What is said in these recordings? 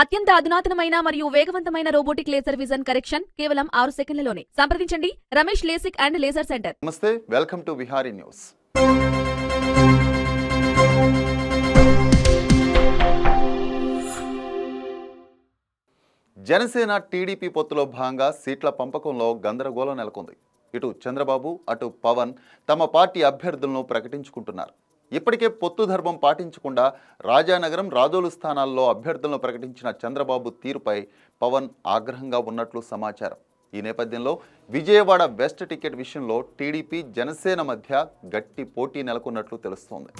అత్యంత అధునాతనమైన మరియు వేగవంతమైన రోబోటిక్ లేజర్ విజన్ కరెక్షన్ కేవలం 6 సెకన్లలోనే. సంప్రదించండి Ramesh LASIK and laser centre. నమస్తే, welcome to Vihari news. Janasena TDP పొత్తులో భాగంగా సీట్ల పంపకంలో గందరగోళం నెలకొంది. ఇటు చంద్రబాబు అటు పవన్ తమ పార్టీ అభ్యర్థులను ప్రకటించుకుంటున్నారు. ఇప్పటికే పొత్తు ధర్మం పాటించకుండా రాజానగరం రాజోలు స్థానాల్లో అభ్యర్థులను ప్రకటించిన చంద్రబాబు తీరుపై పవన్ ఆగ్రహంగా ఉన్నట్లు సమాచారం. ఈ నేపథ్యంలో విజయవాడ వెస్ట్ టికెట్ విషయంలో టీడీపీ జనసేన మధ్య గట్టి పోటీ నెలకొన్నట్లు తెలుస్తోంది.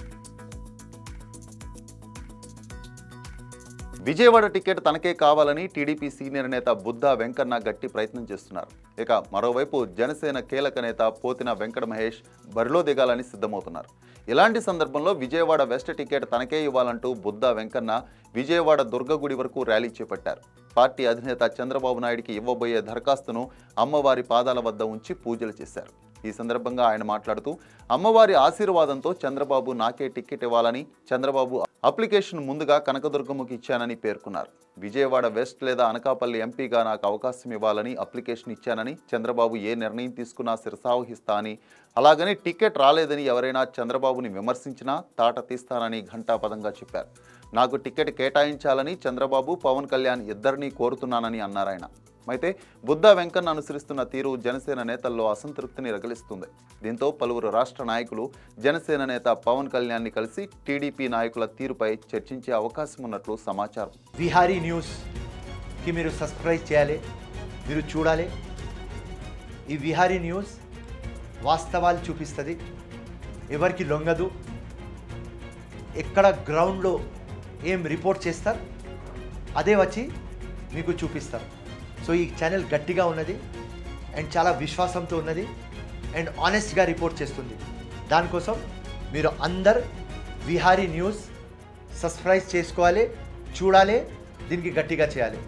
విజయవాడ టికెట్ తనకే కావాలని టీడీపీ సీనియర్ నేత బుద్ధా వెంకన్న గట్టి ప్రయత్నం చేస్తున్నారు. ఇక మరోవైపు జనసేన కీలక నేత పోతిన వెంకట మహేష్ బరిలో దిగాలని సిద్ధమవుతున్నారు. ఇలాంటి సందర్భంలో విజయవాడ వెస్ట్ టికెట్ తనకే ఇవ్వాలంటూ బుద్ధా వెంకన్న విజయవాడ దుర్గగుడి వరకు ర్యాలీ చేపట్టారు. పార్టీ అధినేత చంద్రబాబు నాయుడికి ఇవ్వబోయే దరఖాస్తును అమ్మవారి పాదాల వద్ద ఉంచి పూజలు చేశారు. ఈ సందర్భంగా ఆయన మాట్లాడుతూ అమ్మవారి ఆశీర్వాదంతో చంద్రబాబు నాకే టికెట్ ఇవ్వాలని, చంద్రబాబు అప్లికేషన్ ముందుగా కనకదుర్గమ్మకి ఇచ్చానని పేర్కొన్నారు. విజయవాడ వెస్ట్ లేదా అనకాపల్లి ఎంపీగా నాకు అవకాశం ఇవ్వాలని అప్లికేషన్ ఇచ్చానని, చంద్రబాబు ఏ నిర్ణయం తీసుకున్నా శిరసావహిస్తా అని, అలాగని టికెట్ రాలేదని ఎవరైనా చంద్రబాబుని విమర్శించినా తాట తీస్తానని ఘంటాపదంగా చెప్పారు. నాకు టికెట్ కేటాయించాలని చంద్రబాబు, పవన్ కళ్యాణ్ ఇద్దరినీ కోరుతున్నానని అన్నారాయన. అయితే బుద్ధా వెంకన్న అనుసరిస్తున్న తీరు జనసేన నేతల్లో అసంతృప్తిని రగిలిస్తుంది. దీంతో పలువురు రాష్ట్ర నాయకులు జనసేన నేత పవన్ కళ్యాణ్ని కలిసి టీడీపీ నాయకుల తీరుపై చర్చించే అవకాశం ఉన్నట్లు సమాచారం. విహారీ న్యూస్కి మీరు సబ్స్క్రైబ్ చేయాలి, మీరు చూడాలి. ఈ విహారీ న్యూస్ వాస్తవాలు చూపిస్తుంది, ఎవరికి లొంగదు. ఎక్కడ గ్రౌండ్లో ఏం రిపోర్ట్ చేస్తారు అదే వచ్చి మీకు చూపిస్తారు. సో ఈ ఛానల్ గట్టిగా ఉన్నది అండ్ చాలా విశ్వాసంతో ఉన్నది అండ్ ఆనెస్ట్గా రిపోర్ట్ చేస్తుంది. దానికోసం మీరు అందరు విహారీ న్యూస్ సబ్స్క్రైబ్ చేసుకోవాలి, చూడాలి, దీనికి గట్టిగా చేయాలి.